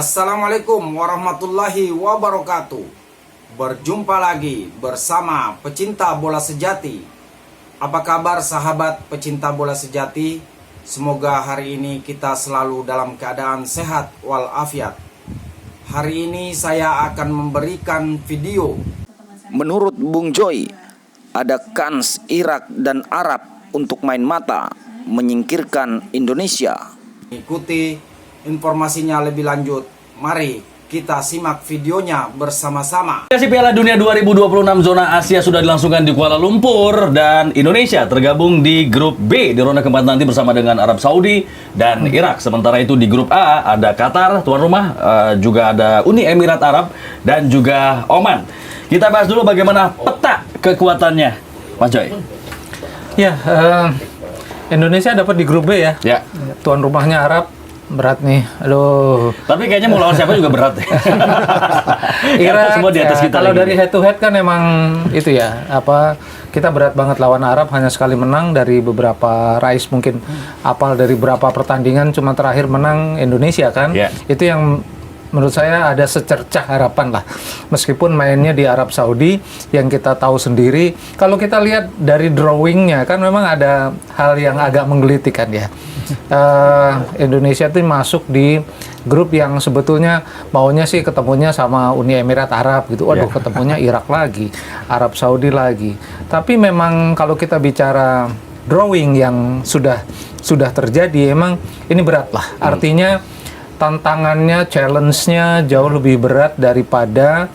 Assalamualaikum warahmatullahi wabarakatuh. Berjumpa lagi bersama pecinta bola sejati. Apa kabar sahabat pecinta bola sejati? Semoga hari ini kita selalu dalam keadaan sehat walafiat. Hari ini saya akan memberikan video. Menurut Bung Joy, ada kans Irak dan Arab untuk main mata menyingkirkan Indonesia. Ikuti informasinya lebih lanjut. Mari kita simak videonya bersama-sama. Piala Dunia 2026 zona Asia sudah dilangsungkan di Kuala Lumpur dan Indonesia tergabung di grup B di ronde keempat nanti bersama dengan Arab Saudi dan Irak. Sementara itu di grup A ada Qatar tuan rumah, juga ada Uni Emirat Arab dan juga Oman. Kita bahas dulu bagaimana peta kekuatannya, Mas Joy. Ya, Indonesia dapat di grup B ya. Ya. Tuan rumahnya Arab, berat nih. Aduh. Tapi kayaknya mau lawan siapa juga berat. Irak semua di atas ya, kita kalau lagi. dari head to head kan emang itu ya, kita berat banget lawan Arab, hanya sekali menang dari beberapa race, mungkin apal dari berapa pertandingan, cuma terakhir menang Indonesia kan. Ya. Itu yang menurut saya ada secercah harapan lah. Meskipun mainnya di Arab Saudi yang kita tahu sendiri, kalau kita lihat dari drawingnya kan memang ada hal yang agak menggelitik kan ya. Indonesia tuh masuk di grup yang sebetulnya maunya sih ketemunya sama Uni Emirat Arab gitu. Waduh, ketemunya Irak lagi, Arab Saudi lagi. Tapi memang kalau kita bicara drawing yang sudah terjadi, emang ini berat lah. Artinya tantangannya, challenge-nya jauh lebih berat daripada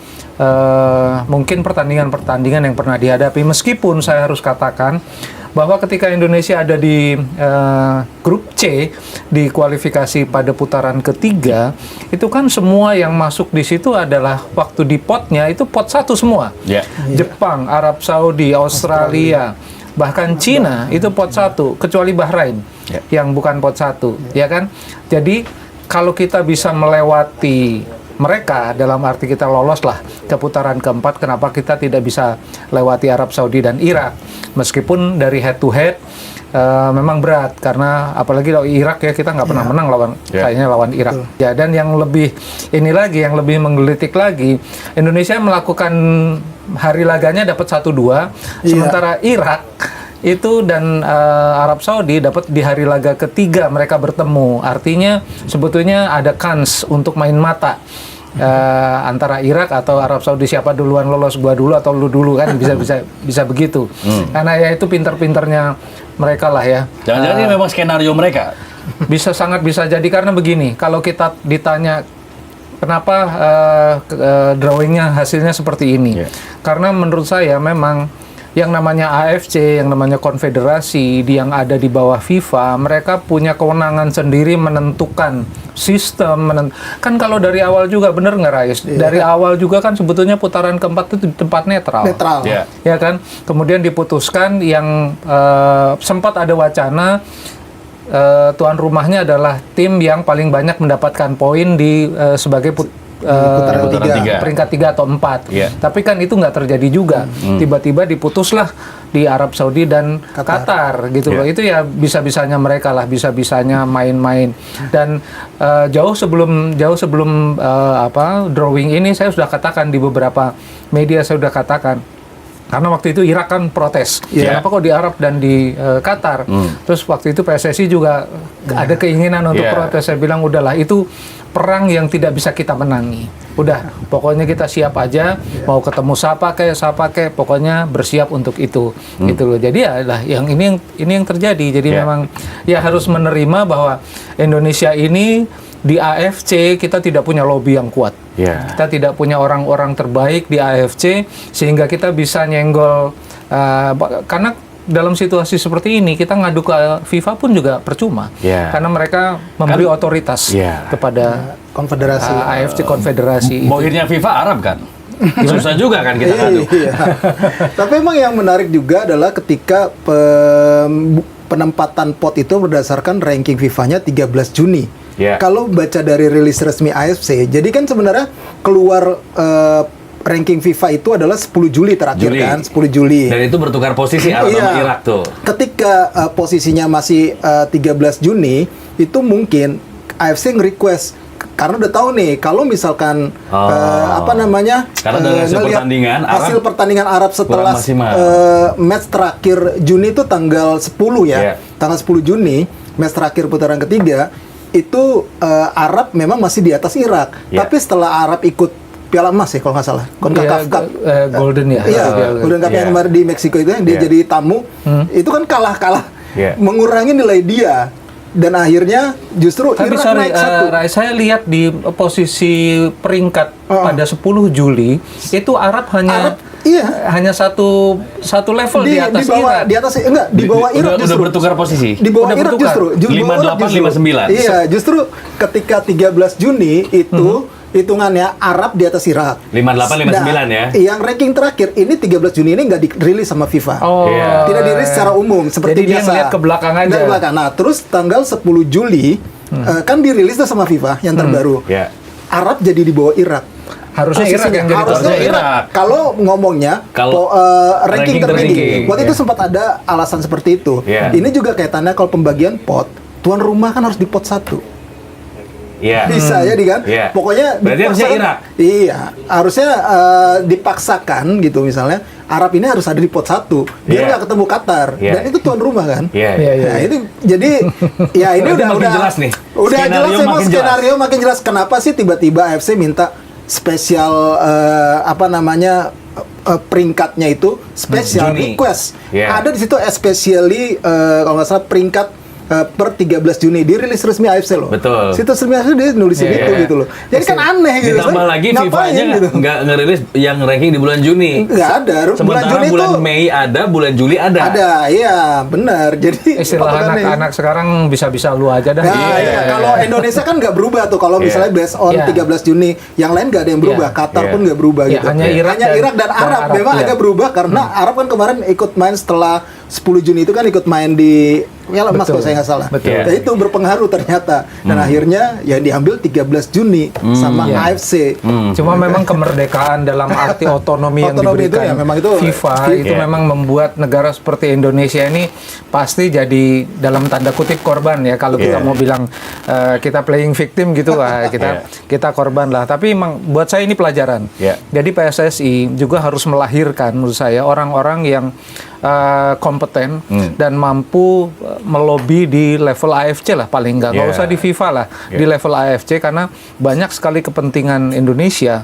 mungkin pertandingan-pertandingan yang pernah dihadapi. Meskipun saya harus katakan bahwa ketika Indonesia ada di grup C di kualifikasi pada putaran ketiga, itu kan semua yang masuk di situ adalah waktu di potnya itu pot satu semua. Ya. Jepang, Arab Saudi, Australia, bahkan Cina itu pot satu, kecuali Bahrain yang bukan pot satu, ya kan? Jadi kalau kita bisa melewati mereka, dalam arti kita lolos lah ke putaran keempat, kenapa kita tidak bisa lewati Arab Saudi dan Irak? Meskipun dari head to head memang berat, karena apalagi lawan Irak ya, kita nggak pernah menang kayaknya lawan Irak. Ya, dan yang lebih yang lebih menggelitik lagi, Indonesia melakukan hari laganya dapat 1-2, sementara Irak itu dan Arab Saudi dapat di hari laga ketiga mereka bertemu. Artinya sebetulnya ada kans untuk main mata antara Irak atau Arab Saudi, siapa duluan lolos, gua dulu atau lu dulu, kan bisa begitu. Karena ya itu pinter-pinternya mereka lah ya. Jangan-jangan ini memang skenario mereka. Sangat bisa jadi, karena begini, kalau kita ditanya kenapa drawingnya hasilnya seperti ini, karena menurut saya memang yang namanya AFC, yang namanya konfederasi yang ada di bawah FIFA, mereka punya kewenangan sendiri menentukan sistem. Kan kalau dari awal juga, bener nggak Rais? Dari awal juga kan sebetulnya putaran keempat itu di tempat netral. Ya kan? Kemudian diputuskan yang sempat ada wacana tuan rumahnya adalah tim yang paling banyak mendapatkan poin di sebagai putaran peringkat 3 atau 4. Tapi kan itu nggak terjadi juga. Tiba-tiba diputuslah di Arab Saudi dan Qatar gitu loh. Itu ya bisa-bisanya mereka lah, bisa-bisanya main-main. Dan jauh sebelum drawing ini, saya sudah katakan di beberapa media, saya sudah katakan, karena waktu itu Irak kan protes, kenapa kok di Arab dan di Qatar. Terus waktu itu PSSI juga ada keinginan untuk protes. Saya bilang udahlah, itu perang yang tidak bisa kita menangi. Udah, pokoknya kita siap aja, mau ketemu siapa kayak, pokoknya bersiap untuk itu. Gitu loh. Jadi ya lah, yang ini yang terjadi. Jadi memang ya harus menerima bahwa Indonesia ini di AFC kita tidak punya lobby yang kuat. Kita tidak punya orang-orang terbaik di AFC sehingga kita bisa nyenggol, karena dalam situasi seperti ini kita ngadu ke FIFA pun juga percuma, karena mereka memberi otoritas kepada konfederasi AFC konfederasi. Bohirnya FIFA Arab kan. Susah juga kan kita ngadu. Tapi emang yang menarik juga adalah ketika penempatan pot itu berdasarkan ranking FIFA-nya 13 Juni. Kalau baca dari rilis resmi AFC, jadi kan sebenarnya keluar ranking FIFA itu adalah 10 Juli terakhir kan, 10 Juli. Dan itu bertukar posisi Arab sama Irak tuh. Ketika posisinya masih 13 Juni, itu mungkin AFC nge-request karena udah tahu nih kalau misalkan karena dari hasil ngelihat pertandingan hasil pertandingan Arab setelah kurang maksimal. Match terakhir Juni itu tanggal 10 ya. Yeah. Tanggal 10 Juni, match terakhir putaran ketiga itu Arab memang masih di atas Irak. Yeah. Tapi setelah Arab ikut Piala Emas ya kalau nggak salah, CONCACAF Cup. Golden ya. Iya, Golden Cup yang kemarin di Meksiko itu yang dia jadi tamu, itu kan kalah mengurangi nilai dia. Dan akhirnya justru Tapi Irak naik satu. Rai, saya lihat di posisi peringkat pada 10 Juli itu Arab hanya satu level di atas bawah, Irak. di atas di bawah Irak justru. Udah bertukar posisi. Di bawah Udah Irak bertukar. justru. 58, 59. Iya, justru ketika 13 Juni itu hitungannya Arab di atas Irak. 58, 59 ya. Yang ranking terakhir ini 13 Juni ini nggak dirilis sama FIFA. Tidak dirilis secara umum seperti Jadi biasa. dia ngeliat ke belakang aja. Ngeliat ke belakang. Nah, terus tanggal 10 Juli kan dirilis tuh sama FIFA yang terbaru. Arab jadi di bawah Irak. Harusnya Irak yang jadi harusnya Irak. Kalau ngomongnya ranking tertinggi. Waktu itu sempat ada alasan seperti itu. Ini juga kaitannya kalau pembagian pot, tuan rumah kan harus di pot 1. Bisa jadi kan? Pokoknya berarti harusnya Irak. Iya, harusnya dipaksakan gitu misalnya Arab ini harus ada di pot 1 biar nggak ketemu Qatar dan itu tuan rumah kan. Nah, itu jadi ya ini udah jelas nih. Udah jelas emang skenario makin jelas. Kenapa sih tiba-tiba AFC minta spesial peringkatnya itu special request. Ada di situ especially kalau nggak salah peringkat per 13 Juni dirilis resmi AFC loh. Betul. Situs resmi AFC dia nulis gitu loh. Jadi kan aneh gitu. Ditambah lagi FIFA-nya gitu. nggak ngerilis yang ranking di bulan Juni. Nggak ada. Sementara bulan Mei ada, bulan Juli ada. Ada, iya benar. Jadi istilah anak-anak sekarang bisa-bisa lu aja dah. Kalau Indonesia kan nggak berubah tuh. Kalau misalnya based on 13 Juni, yang lain nggak ada yang berubah. Qatar pun nggak berubah gitu. Hanya Irak dan Arab memang agak berubah karena Arab kan kemarin ikut main setelah 10 Juni itu kan ikut main di Piala Emas kalau saya nggak salah. Nah, itu berpengaruh ternyata. Dan akhirnya ya diambil 13 Juni sama AFC. Cuma memang kemerdekaan dalam arti otonomi yang diberikan FIFA itu memang membuat negara seperti Indonesia ini pasti jadi dalam tanda kutip korban ya. Kalau kita mau bilang kita playing victim gitu lah, kita korban lah. Tapi memang buat saya ini pelajaran. Jadi PSSI juga harus melahirkan menurut saya orang-orang yang kompeten dan mampu melobi di level AFC lah paling nggak usah di FIFA lah, di level AFC karena banyak sekali kepentingan Indonesia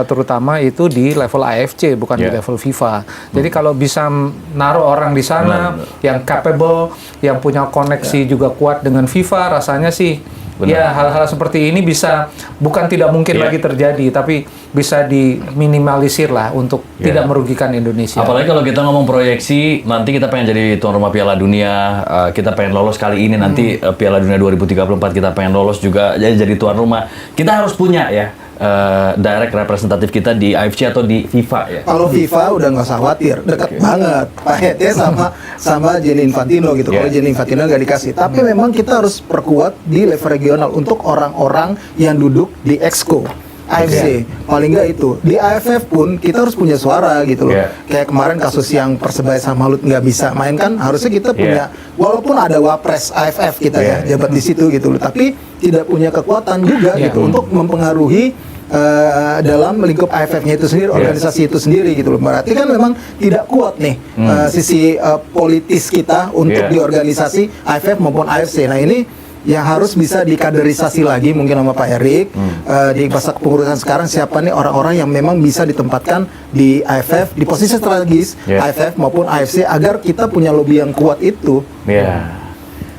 terutama itu di level AFC bukan di level FIFA. Jadi kalau bisa naruh orang di sana yang capable, yang punya koneksi juga kuat dengan FIFA, rasanya sih ya hal-hal seperti ini bisa bukan tidak mungkin lagi terjadi, tapi bisa diminimalisir lah untuk tidak merugikan Indonesia. Apalagi kalau kita ngomong proyeksi, nanti kita pengen jadi tuan rumah Piala Dunia, kita pengen lolos kali ini, nanti Piala Dunia 2034 kita pengen lolos juga jadi tuan rumah. Kita harus punya direct representatif kita di AFC atau di FIFA ya. Kalau FIFA udah nggak usah khawatir, dekat banget paketnya sama Gianni Infantino gitu. Kalau Gianni Infantino nggak dikasih, tapi memang kita harus perkuat di level regional untuk orang-orang yang duduk di Exco. AFC, paling nggak itu. Di AFF pun kita harus punya suara gitu loh. Kayak kemarin kasus yang Persebaya sama Malut nggak bisa main kan, harusnya kita punya, walaupun ada wapres AFF kita jabat di situ gitu loh, tapi tidak punya kekuatan juga gitu untuk mempengaruhi dalam lingkup AFF-nya itu sendiri, organisasi itu sendiri gitu loh. Berarti kan memang tidak kuat nih sisi politis kita untuk di organisasi AFF maupun AFC. Nah ini yang harus bisa dikaderisasi lagi mungkin sama Pak Erik di masa kepengurusan sekarang, siapa nih orang-orang yang memang bisa ditempatkan di AFF di posisi strategis AFF maupun AFC agar kita punya lobby yang kuat itu.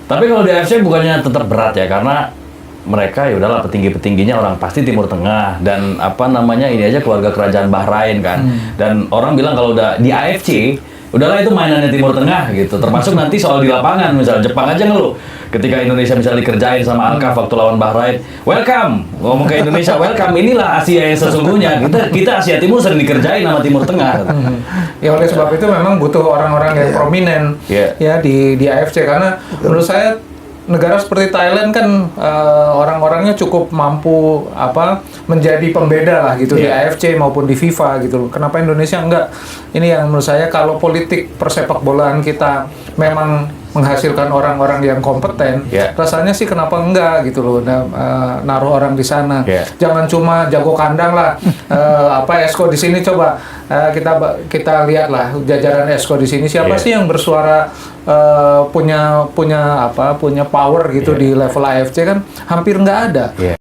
Tapi kalau di AFC bukannya tetap berat ya, karena mereka ya udahlah petinggi-petingginya orang pasti Timur Tengah dan ini aja keluarga kerajaan Bahrain kan. Dan orang bilang kalau udah di AFC udahlah itu mainannya Timur Tengah gitu. Termasuk nanti soal di lapangan, misalnya Jepang aja ngeluh ketika Indonesia misalnya dikerjain sama Al-Kaf waktu lawan Bahrain, welcome, ngomong ke Indonesia, welcome, inilah Asia yang sesungguhnya. Kita Asia Timur sering dikerjain sama Timur Tengah. Ya oleh sebab itu memang butuh orang-orang yang prominen ya di AFC, karena menurut saya negara seperti Thailand kan orang-orangnya cukup mampu menjadi pembeda lah gitu di AFC maupun di FIFA gitu. Kenapa Indonesia enggak? Ini yang menurut saya kalau politik persepak bolaan kita memang menghasilkan orang-orang yang kompeten, rasanya sih kenapa enggak gitu loh, naruh orang di sana. Jangan cuma jago kandang lah, Esko di sini coba kita lihat lah jajaran Esko di sini siapa sih yang bersuara punya power gitu di level AFC kan hampir nggak ada.